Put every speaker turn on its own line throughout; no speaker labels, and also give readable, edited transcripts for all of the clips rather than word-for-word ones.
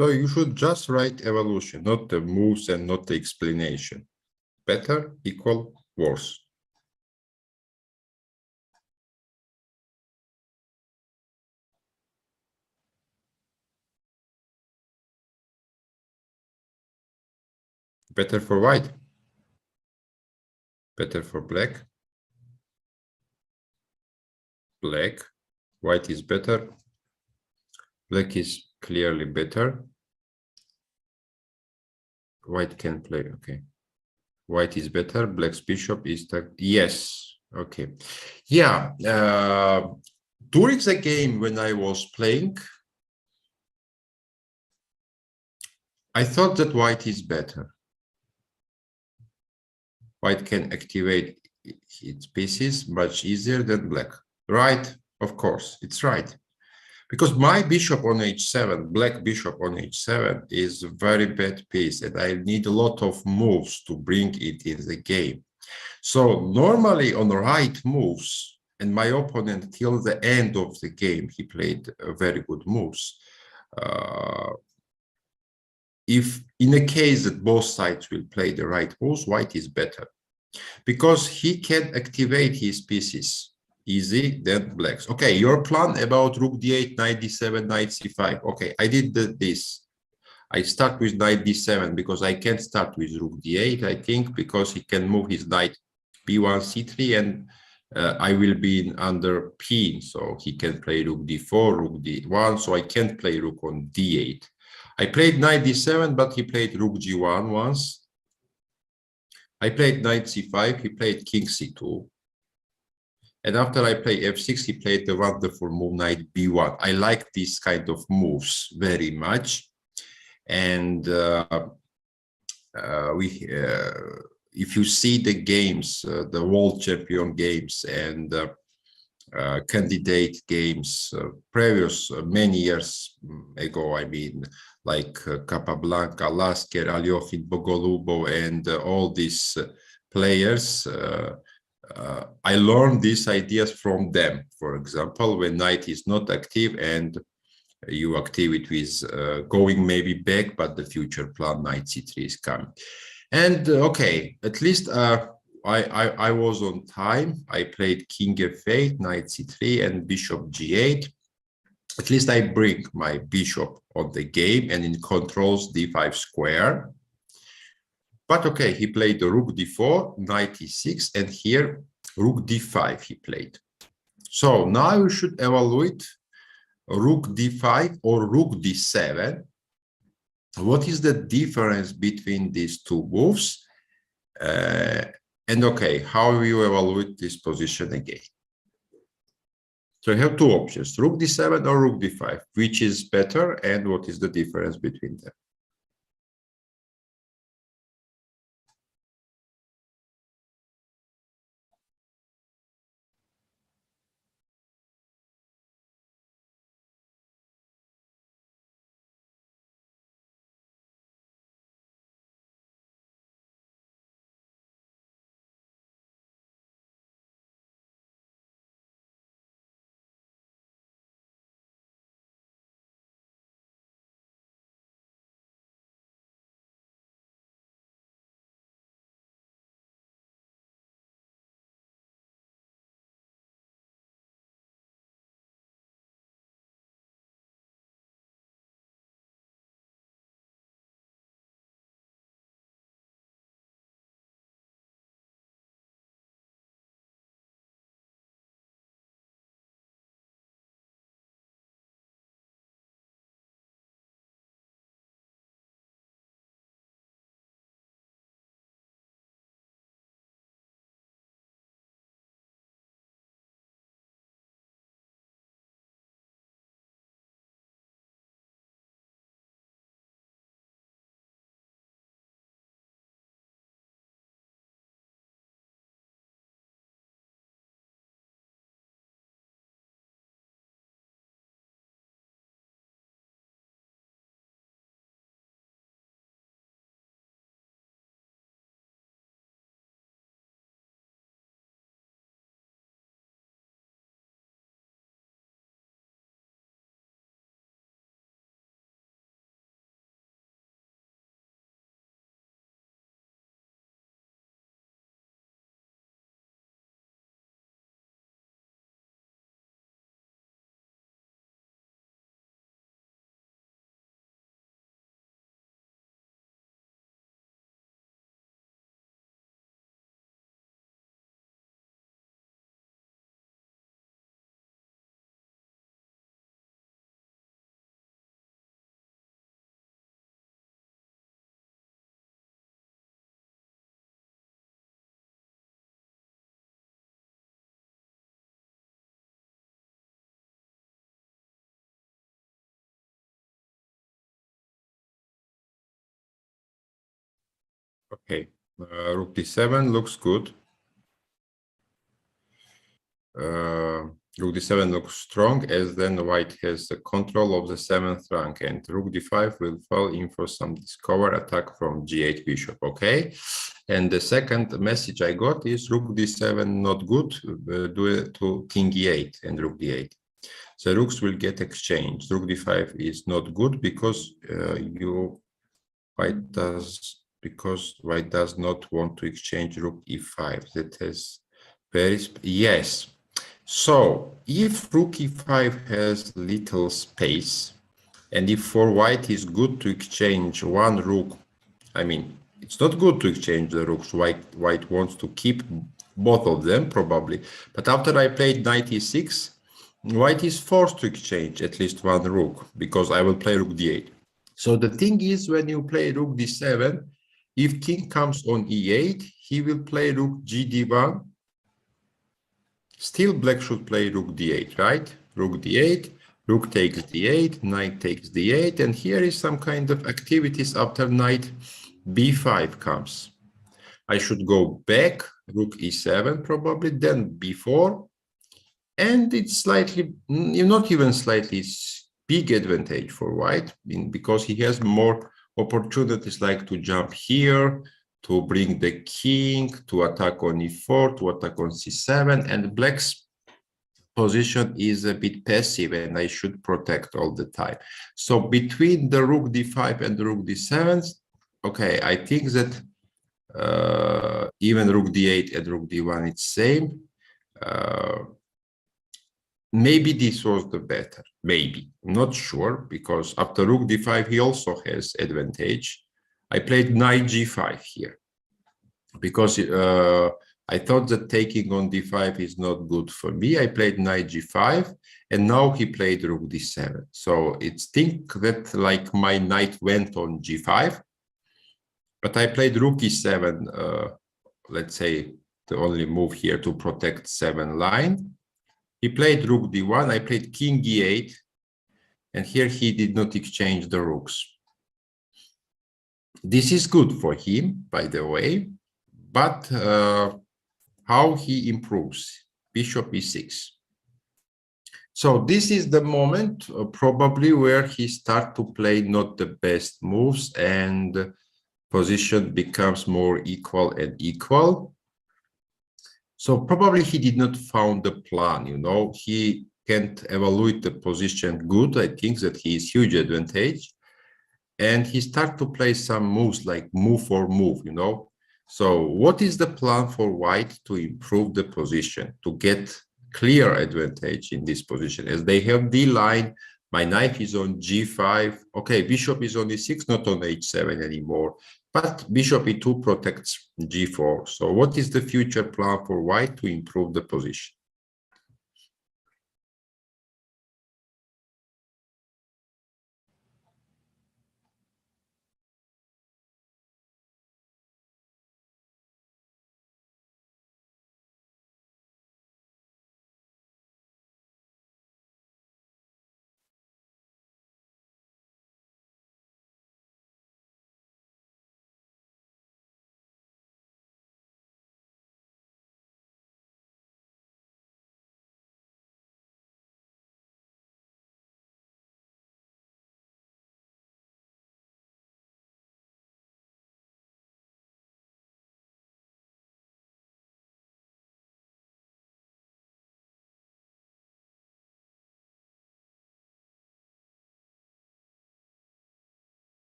So you should just write evolution, not the moves and not the explanation. Better, equal, worse. Better for white. Better for black. Black. White is better. Black is clearly better. White can play, okay. White is better. Black's bishop is yes, okay. Yeah, during the game when I was playing, I thought that white is better. White can activate its pieces much easier than black. Right, of course, it's right. Because my bishop on h7, black bishop on h7 is a very bad piece, and I need a lot of moves to bring it in the game. So normally on the right moves, and my opponent till the end of the game, he played very good moves. If in a case that both sides will play the right moves, white is better because he can activate his pieces easy than blacks. Okay, your plan about rook d8, knight d7, knight c5. Okay, I did this. I start with knight d7 because I can't start with rook d8, I think, because he can move his knight b1, c3, and I will be under pin, so he can play rook d4, rook d1, so I can't play rook on d8. I played knight d7, but he played rook g1 once. I played knight c5, he played king c2. And after I play f6, he played the wonderful move knight b1. I like these kind of moves very much. And if you see the games, the world champion games and candidate games, previous many years ago, I mean, like Capablanca, Lasker, Alyofin, Bogolubov, and all these players, I learned these ideas from them. For example, when knight is not active and you active it with going maybe back, but the future plan knight c3 is coming. And okay, at least I was on time. I played king f8, knight c3, and bishop g8. At least I bring my bishop on the game and it controls d5 square. But okay, he played the rook d4, knight e6, and here rook d5 he played. So now we should evaluate rook d5 or rook d7. What is the difference between these two moves? And okay, how will you evaluate this position again? So you have two options, rook d7 or rook d5. Which is better and what is the difference between them? Okay, rook d7 looks good. Rook d7 looks strong, as then white has the control of the 7th rank, and rook d5 will fall in for some discover attack from g8 bishop. Okay, and the second message I got is rook d7 not good, do it to king e8 and rook d8. The rooks will get exchanged. Rook d5 is not good because white does not want to exchange rook e5. That has yes. So if rook e5 has little space, and if for white is good to exchange one rook, I mean, it's not good to exchange the rooks. White wants to keep both of them probably. But after I played knight e6, white is forced to exchange at least one rook because I will play rook d8. So the thing is, when you play rook d7, if king comes on e8, he will play rook gd1. Still black should play rook d8, right? Rook d8, rook takes d8, knight takes d8, and here is some kind of activities after knight b5 comes. I should go back, rook e7 probably, then b4, and it's slightly, not even slightly, it's big advantage for white because he has more opportunities like to jump here, to bring the king, to attack on e4, to attack on c7, and black's position is a bit passive and I should protect all the time. So between the rook d5 and the rook d7, okay, I think that even rook d8 and rook d1 it's same. Maybe this was the better, maybe, I'm not sure, because after rook d5 he also has advantage. I played knight g5 here because I thought that taking on d5 is not good for me. I played knight g5 and now he played rook d7. So it's think that like my knight went on g5, but I played rook e7, let's say the only move here to protect 7 line. He played rook d1, I played king e8, and here he did not exchange the rooks. This is good for him, by the way, but how he improves? Bishop e6. So this is the moment probably where he starts to play not the best moves and position becomes more equal and equal. So probably he did not found the plan, he can't evaluate the position good. I think that he is huge advantage. And he start to play some moves like move for move, So what is the plan for white to improve the position, to get clear advantage in this position? As they have D line, my knight is on g5. Okay, bishop is on e6, not on h7 anymore. But bishop e2 protects g4. So what is the future plan for white to improve the position?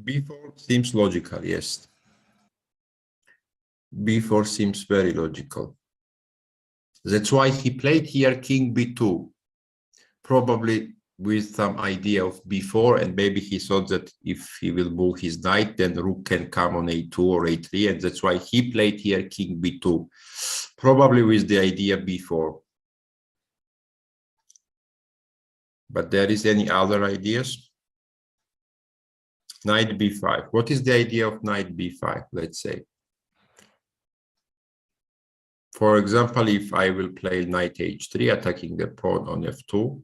b4 seems logical, yes. b4 seems very logical. That's why he played here king b2. Probably with some idea of before, and maybe he thought that if he will move his knight, then rook can come on a2 or a3, and that's why he played here king b2, probably with the idea before. But there is any other ideas? Knight b5. What is the idea of knight b5, let's say? For example, if I will play knight h3, attacking the pawn on f2,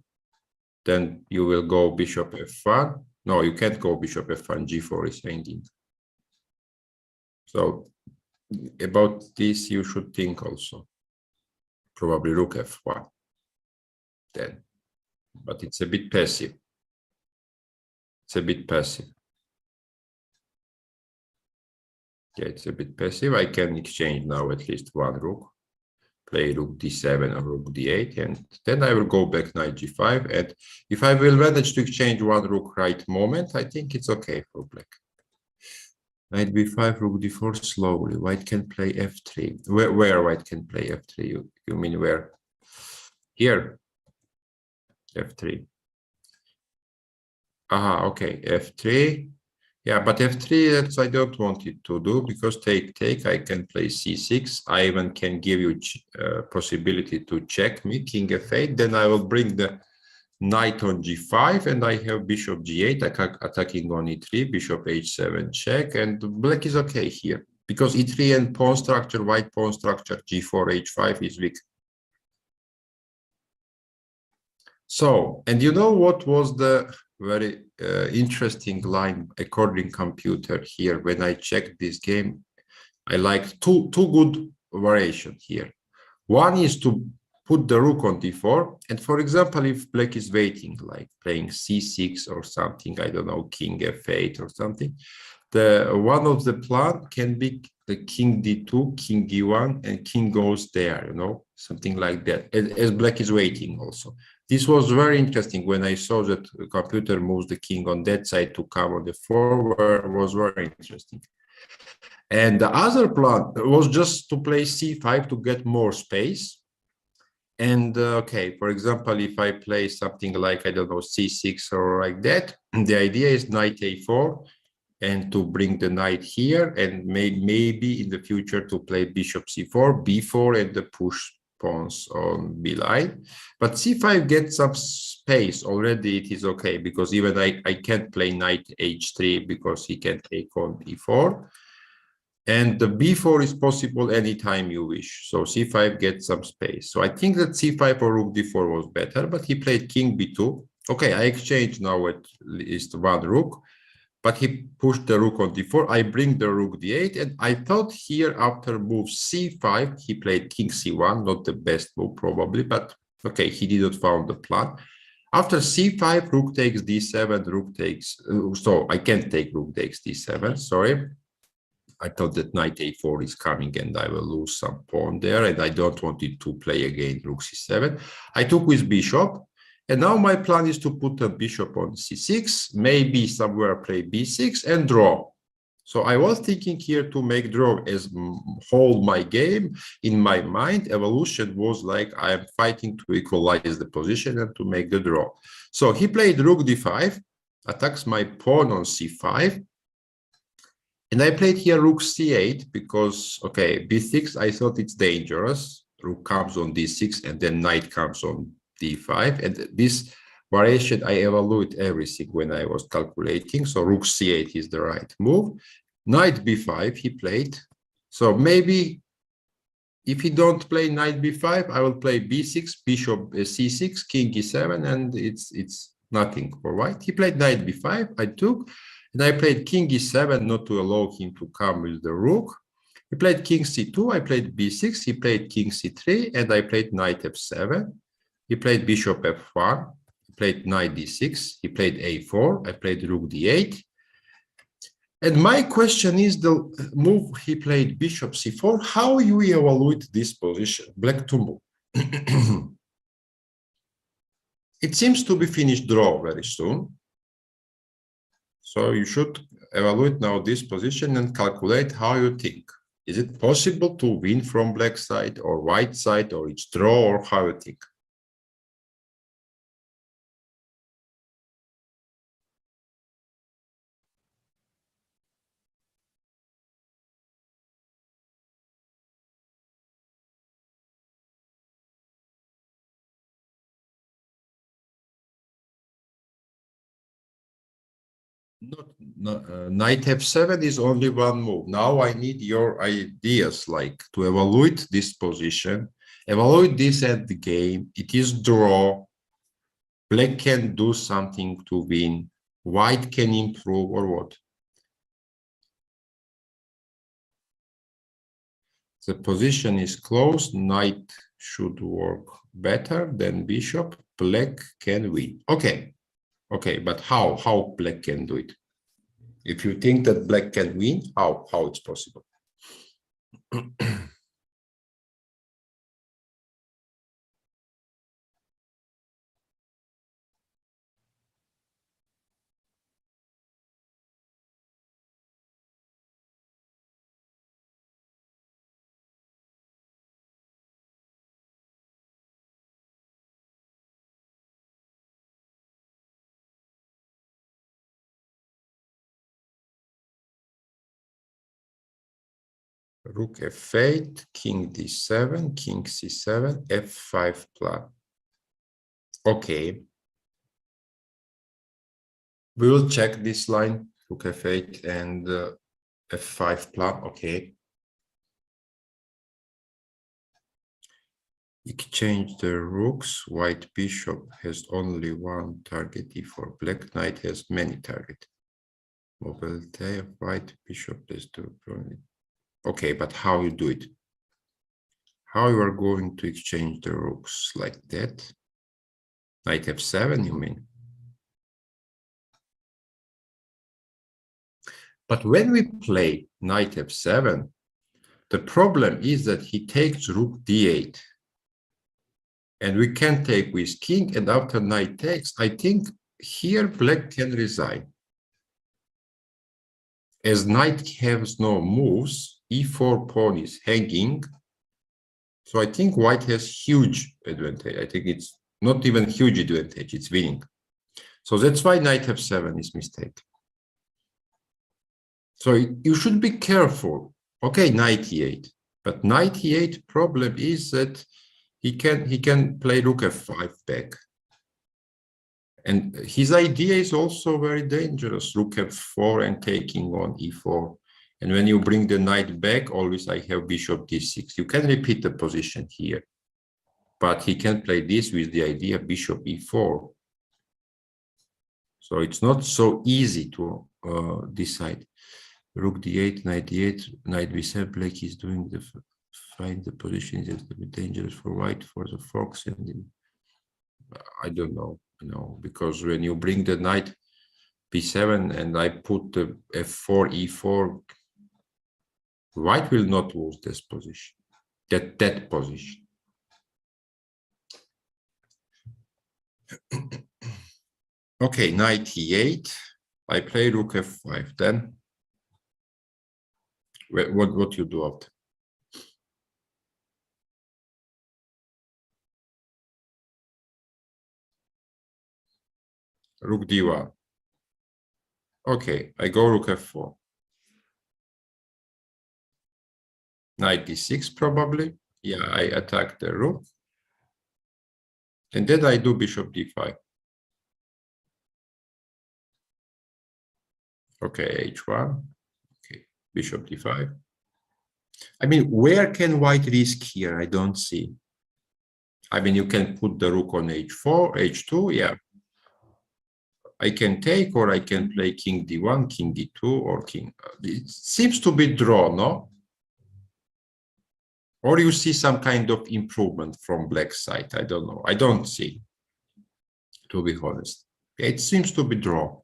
then you will go bishop f1. No, you can't go bishop f1, g4 is ending. So about this, you should think also. Probably rook f1 then. But it's a bit passive. It's a bit passive. Yeah, it's a bit passive. I can exchange now at least one rook. Play rook d7 or rook d8, and then I will go back knight g5. And if I will manage to exchange one rook right moment, I think it's okay for black. Knight b5, rook d4 slowly. White can play f3. Where white can play f3? You mean where? Here. f3. Aha, okay. f3. Yeah, but f3, that's I don't want it to do, because take, I can play c6. I even can give you possibility to check me, king f8. Then I will bring the knight on g5, and I have bishop g8 attacking on e3, bishop h7 check, and black is okay here, because e3 and pawn structure, white pawn structure, g4, h5 is weak. So, and you know what was the very interesting line according computer here when I checked this game? I like two good variations here. One is to put the rook on d4, and for example, if black is waiting, like playing c6 or something, I don't know, king f8 or something, the one of the plan can be the king d2, king d1, and king goes there, you know, something like that, as black is waiting also. This was very interesting when I saw that the computer moves the king on that side to come on the forward. It was very interesting. And the other plan was just to play c5 to get more space. And okay, for example, if I play something like, I don't know, c6 or like that, the idea is knight a4, and to bring the knight here, and maybe in the future to play bishop c4, b4, and the push pawns on b line. But c5 gets some space already. It is okay, because even I can't play knight h3 because he can take on e4, and the b4 is possible anytime you wish. So c5 gets some space. So I think that c5 or rook d4 was better, but he played king b2. Okay, I exchanged now at least one rook, but he pushed the rook on d4. I bring the rook d8, and I thought here after move c5, he played king c1, not the best move probably, but okay, he didn't found the plan. After c5, rook takes d7, rook takes, so I can't take rook takes d7, sorry. I thought that knight a4 is coming and I will lose some pawn there, and I don't want it to play again rook c7. I took with bishop. And now my plan is to put a bishop on c6, maybe somewhere play b6 and draw. So I was thinking here to make draw as whole my game. In my mind, evolution was like I am fighting to equalize the position and to make the draw. So he played rook d5, attacks my pawn on c5. And I played here rook c8 because, okay, b6, I thought it's dangerous. Rook comes on d6 and then knight comes on d5, and this variation I evaluate everything when I was calculating. So rook c8 is the right move. Knight b5 he played. So maybe if he don't play knight b5, I will play b6, bishop c6, king e7, and it's nothing for white. He played knight b5, I took, and I played king e7 not to allow him to come with the rook. He played king c2, I played b6, he played king c3, and I played knight f7. He played bishop f1, he played knight d6, he played a4, I played rook d8. And my question is the move he played bishop c4, how you evaluate this position, black to move? It seems to be finished draw very soon. So you should evaluate now this position and calculate how you think. Is it possible to win from black side or white side, or it's draw, or how you think? Knight f7 is only one move. Now I need your ideas, like to evaluate this position, evaluate this at the game. It is draw. Black can do something to win. White can improve or what? The position is closed. Knight should work better than bishop. Black can win. Okay. Okay, but how black can do it? If you think that black can win, how it's possible? Rook f8, king d7, king c7, f5 plan. Okay. We will check this line, rook f8 and f5 plan. Okay. Exchange the rooks. White bishop has only one target. E4. Black knight has many targets. Mobility of white bishop is to. Okay, but how you do it? How you are going to exchange the rooks like that? Knight f7, you mean? But when we play knight f7, the problem is that he takes rook d8. And we can take with king, and after knight takes, I think here black can resign. As knight has no moves, e4 pawn is hanging. So I think white has huge advantage. I think it's not even huge advantage, it's winning. So that's why knight f7 is mistake. So you should be careful. Okay, knight e8. But knight e8 problem is that he can play rook f5 back. And his idea is also very dangerous, rook f4 and taking on e4. And when you bring the knight back, always I have bishop d6. You can repeat the position here. But he can play this with the idea bishop e4. So it's not so easy to decide. Rook d8, knight d8, knight b7, black is doing the find the position is a bit dangerous for white for the fox, and then, I don't know, because when you bring the knight b7 and I put the f4 e4, white will not lose this position, that position. Okay, knight e8, I play rook f5, then what you do after? Rook d1. Okay, I go rook f4. Knight d6 probably. Yeah, I attack the rook. And then I do bishop d5. Okay, h1. Okay, bishop d5. I mean, where can white risk here? I don't see. I mean, you can put the rook on h4, h2, yeah. I can take, or I can play king d1, king d2, or king. It seems to be draw, no? Or you see some kind of improvement from black side. I don't know. I don't see, to be honest. It seems to be draw.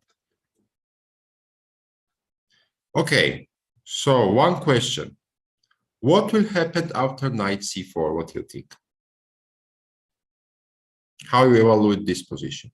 Okay, so one question. What will happen after knight c4? What do you think? How you evaluate this position?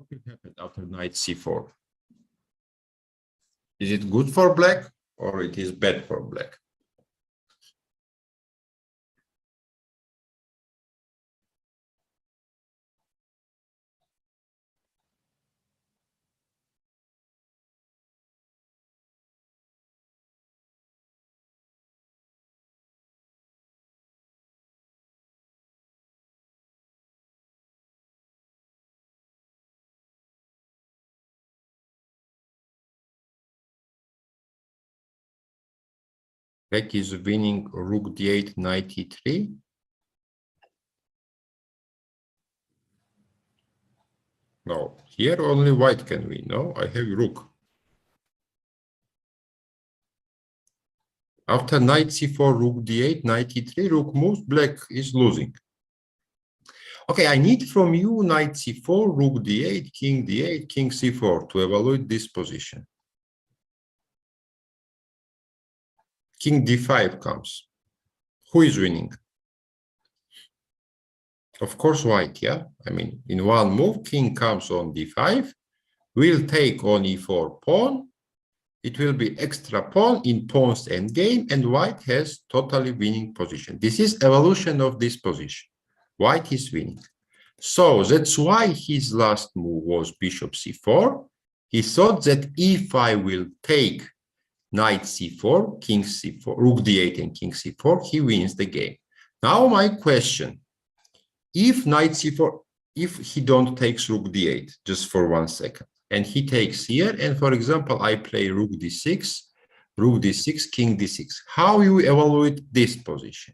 will happen after knight c4? Is it good for black or it is bad for black? Black is winning rook d8, knight e3. No, here only white can win. No, I have rook. After knight c4, rook d8, knight e3, rook moves, black is losing. Okay, I need from you knight c4, rook d8, king d8, king c4 to evaluate this position. King d5 comes. Who is winning? Of course, white, yeah? I mean, in one move, king comes on d5, will take on e4 pawn. It will be extra pawn in pawn's endgame, and white has totally winning position. This is evolution of this position. White is winning. So that's why his last move was bishop c4. He thought that if I will take knight c4, king c4, rook d8 and king c4, he wins the game. Now my question, if knight c4, if he don't takes rook d8, just for 1 second, and he takes here, and for example, I play rook d6, king d6, how you evaluate this position?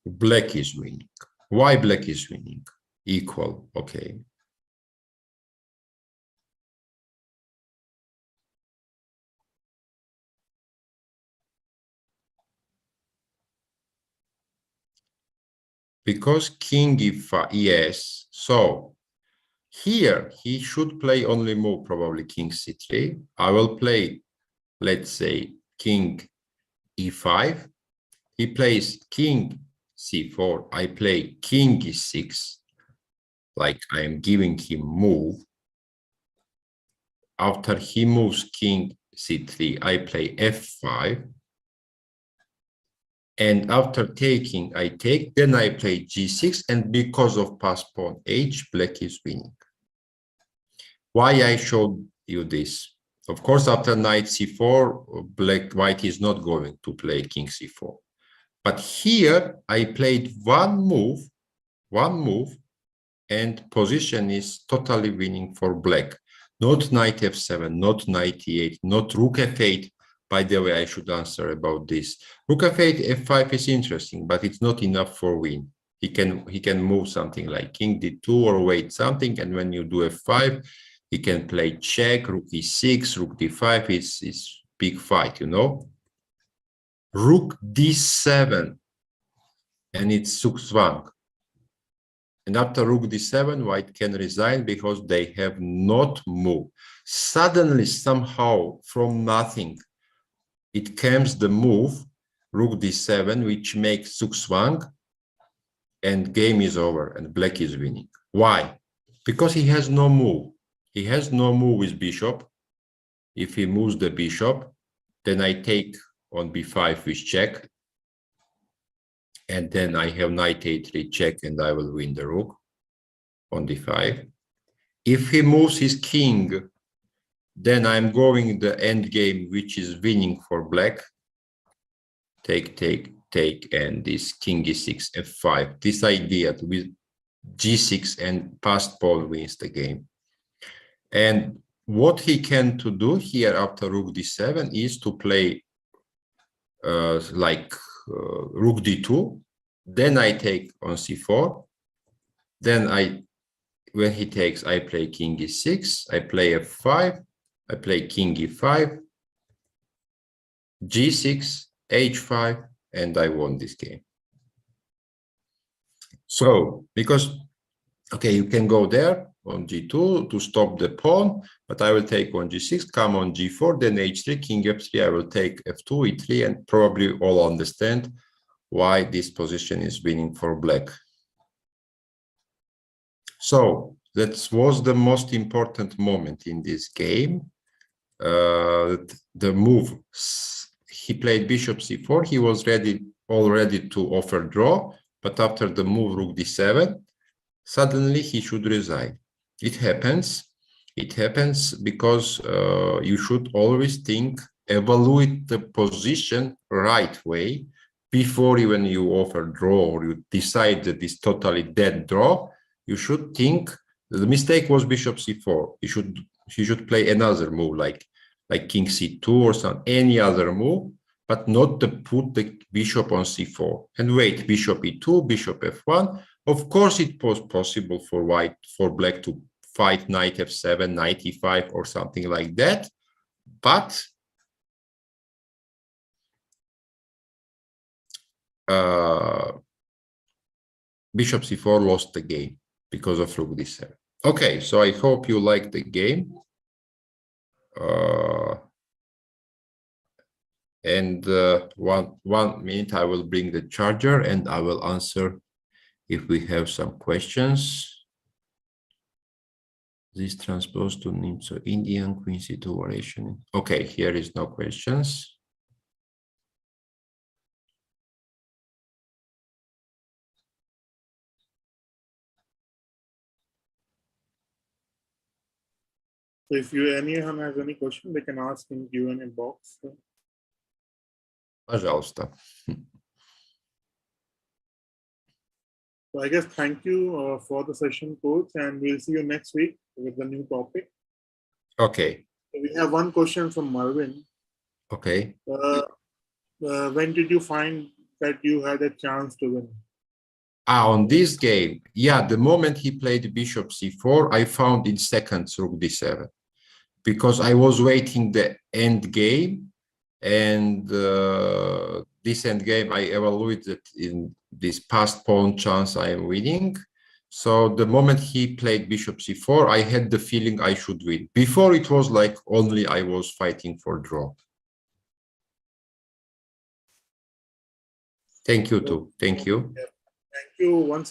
Black is winning. Why black is winning? Equal, okay. Because king e5, yes. So here he should play only move, probably king c3. I will play, let's say, king e5. He plays king c4. I play king e6. Like I am giving him move. After he moves king c3, I play f5. And after taking, I take, then I play g6, and because of pass pawn h, black is winning. Why I showed you this? Of course, after knight c4, white is not going to play king c4. But here I played one move, and position is totally winning for black. Not knight f7, not knight e8, not rook f8. By the way, I should answer about this. Rook f8, f5 is interesting, but it's not enough for win. He can move something like king d2 or wait something, and when you do f5, he can play check, rook e6, rook d5. It's big fight, you know. Rook d7, and it's Zugzwang. And after rook d7, white can resign because they have not moved. Suddenly, somehow, from nothing, it comes the move, rook d7, which makes Zugzwang, and game is over, and black is winning. Why? Because he has no move. He has no move with bishop. If he moves the bishop, then I take on b5 with check, and then I have knight a3 check, and I will win the rook on d5. If he moves his king, then I'm going the end game, which is winning for black. Take, and this king e6, f5. This idea with g6 and passed pawn wins the game. And what he can to do here after rook d7 is to play rook d2. Then I take on c4. Then when he takes, I play king e6. I play f5. I play king e5, g6, h5, and I won this game. So, because, okay, you can go there, on g2 to stop the pawn, but I will take on g6, come on g4, then h3, king f3, I will take f2, e3, and probably all understand why this position is winning for black. So that was the most important moment in this game. The move, he played bishop c4, he was already to offer draw, but after the move rook d7, suddenly he should resign. It happens because you should always evaluate the position right way before even you offer draw or you decide that it's totally dead draw. You should think the mistake was bishop c4. He should play another move like king c2 or any other move, but not to put the bishop on c4 and wait bishop e2, bishop f1. Of course, it was possible for black to fight knight f7, knight e5, or something like that, but bishop c4 lost the game because of rook d7. Okay, so I hope you like the game. And 1 minute, I will bring the charger and I will answer if we have some questions. This transpose to Nimzo Indian queen c2 variation. Okay, here is no questions.
So if anyone has any question, they can ask in Q&A box.
Пожалуйста.
So I guess thank you for the session, coach, and we'll see you next week with the new topic.
Okay.
So we have one question from Marvin.
Okay.
When did you find that you had a chance to win?
On this game, yeah, the moment he played bishop c4, I found in seconds rook d7 because I was waiting the end game, and this end game I evaluated in this past pawn chance I am winning. So the moment he played bishop c4, I had the feeling I should win. Before it was like only I was fighting for draw. Thank you too. Thank you.
Thank you once